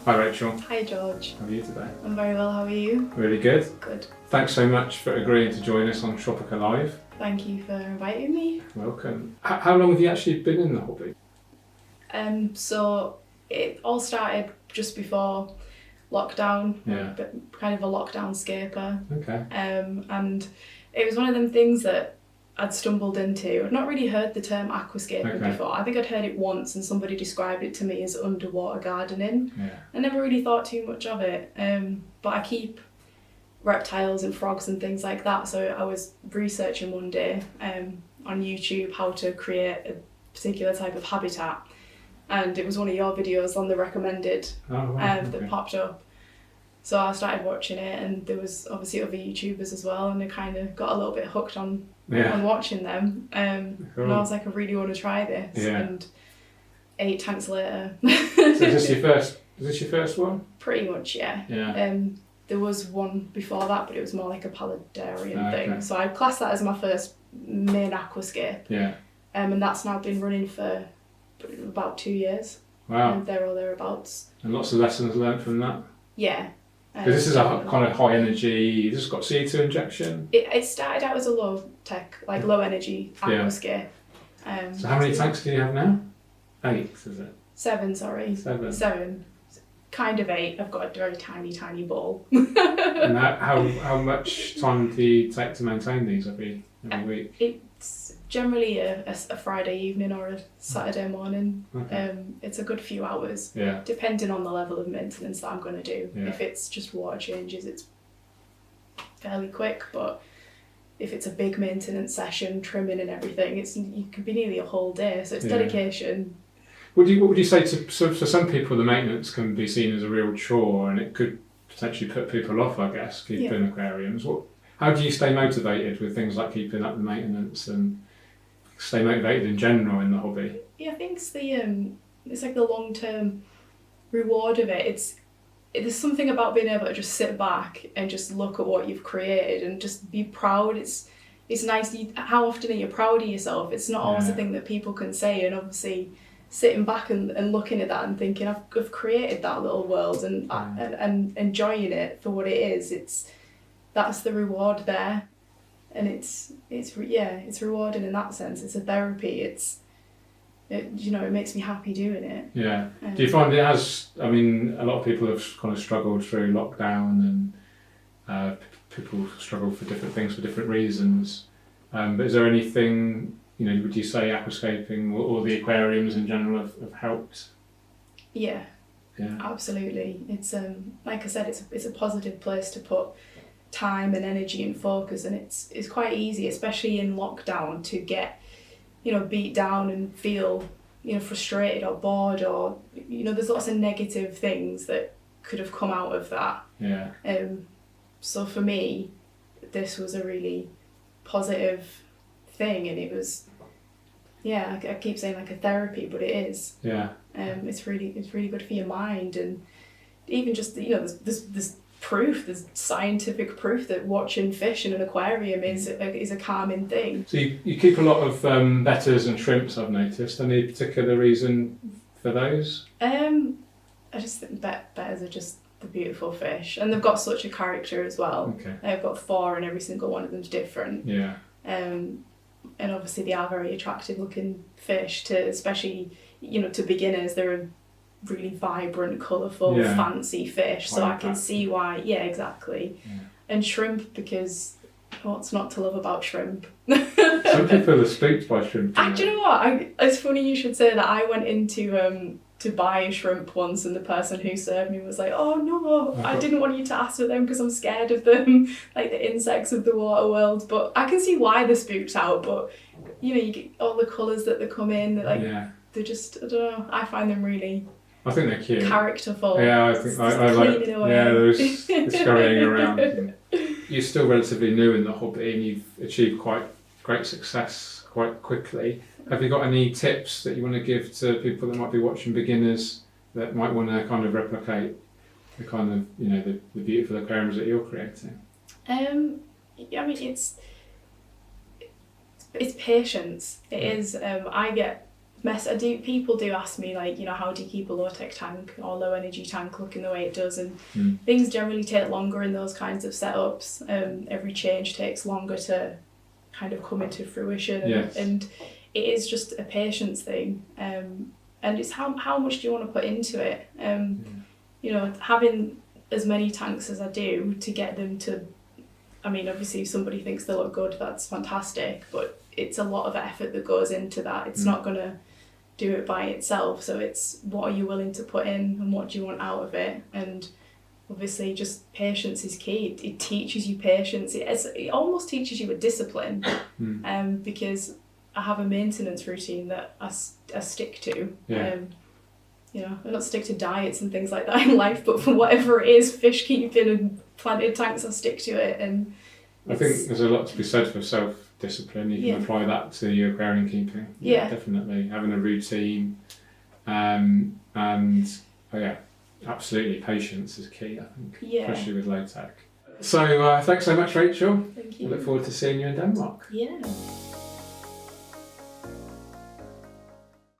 Hi Rachel. Hi George. How are you today? I'm very well, how are you? Really good. Good. Thanks so much for agreeing to join us on Tropica Live. Thank you for inviting me. Welcome. How long have you actually been in the hobby? So it all started just before lockdown, Yeah. but kind of a lockdown scaper. Okay. And it was one of them things that I'd stumbled into. I'd not really heard the term aquascaping before. I think I'd heard it once and somebody described it to me as underwater gardening. Yeah. I never really thought too much of it, but I keep reptiles and frogs and things like that, so I was researching one day on YouTube how to create a particular type of habitat, and it was one of your videos on the recommended that popped up. So I started watching it, and there was obviously other YouTubers as well, and I kind of got a little bit hooked on watching them. Cool. And I was like, I really want to try this. Yeah. And 8 tanks later. So is this your first one? Pretty much, yeah. Yeah. There was one before that, but it was more like a paludarian Okay. thing. So I'd class that as my first main aquascape. Yeah. And that's now been running for about 2 years. Wow. There or thereabouts. And lots of lessons learned from that. Yeah. Because this is a kind of high energy. This has got CO2 injection. It started out as a low tech, like low energy aquascape. So how many tanks do you have now? 8, is it? 7, sorry. 7. Kind of 8. I've got a very tiny bowl. And how much time do you take to maintain these every week? It's generally a Friday evening or a Saturday morning. Okay. It's a good few hours, Yeah. depending on the level of maintenance that I'm going to do. Yeah. If it's just water changes, it's fairly quick, but if it's a big maintenance session, trimming and everything, you could be nearly a whole day, so it's dedication. What would you say so for some people the maintenance can be seen as a real chore, and it could potentially put people off, I guess, keeping aquariums. How do you stay motivated with things like keeping up the maintenance and stay motivated in general in the hobby? Yeah, I think it's like the long-term reward of it. There's something about being able to just sit back and just look at what you've created and just be proud. It's nice. How often are you proud of yourself? It's not always a thing that people can say, and obviously sitting back and looking at that and thinking I've created that little world and enjoying it for what it is. That's the reward there, and it's rewarding in that sense. It's a therapy. It makes me happy doing it. Yeah. Do you find it has? I mean, a lot of people have kind of struggled through lockdown, and people struggle for different things for different reasons. But is there anything? Would you say aquascaping or the aquariums in general have helped? Yeah, absolutely. It's like I said, it's a positive place to put time and energy and focus, and it's quite easy, especially in lockdown, to get beat down and feel frustrated or bored, or there's lots of negative things that could have come out of that. Yeah. So for me, this was a really positive thing, and it was I keep saying like a therapy, but it is. Yeah. It's really good for your mind, and even just there's scientific proof that watching fish in an aquarium is a calming thing. So you keep a lot of betters and shrimps, I've noticed. Any particular reason for those? I just think betters are just the beautiful fish, and they've got such a character as well. Okay. I've got 4, and every single one of them's different. Yeah. And obviously they are very attractive looking fish especially to beginners. They're a really vibrant, colourful, fancy fish. So I can see why. Yeah, exactly. Yeah. And shrimp, because what's not to love about shrimp? Some people are spooked by shrimp. Do you know what? It's funny you should say that. I went into to buy shrimp once, and the person who served me was like, "Oh no, I didn't want you to ask for them because I'm scared of them, like the insects of the water world." But I can see why they're spooked out. But you get all the colours that they come in. They're just, I don't know. I find them really. I think they're cute. Characterful. Yeah, I think I like. Yeah, there's scurrying around. You're still relatively new in the hobby, and you've achieved quite great success quite quickly. Have you got any tips that you want to give to people that might be watching, beginners that might want to kind of replicate the kind of the beautiful aquariums that you're creating? I mean, it's patience. It is. I get people do ask me, like, you know, how do you keep a low tech tank or low energy tank looking the way it does, and things generally take longer in those kinds of setups. Every change takes longer to kind of come into fruition, and it is just a patience thing, and it's how much do you want to put into it. You know, having as many tanks as I do to get them to, I mean, obviously if somebody thinks they look good, that's fantastic, but it's a lot of effort that goes into that. It's not going to do it by itself, so it's what are you willing to put in and what do you want out of it. And obviously just patience is key. It teaches you patience. It almost teaches you a discipline, because I have a maintenance routine that I stick to. You know, I don't stick to diets and things like that in life, but for whatever it is, fish keeping and planted tanks, I stick to it. And I think there's a lot to be said for self-discipline. You can apply that to your aquarium keeping. Yeah, definitely. Having a routine, and absolutely, patience is key, I think, especially with low tech. So thanks so much, Rachel. Thank you. I look forward to seeing you in Denmark. Yeah.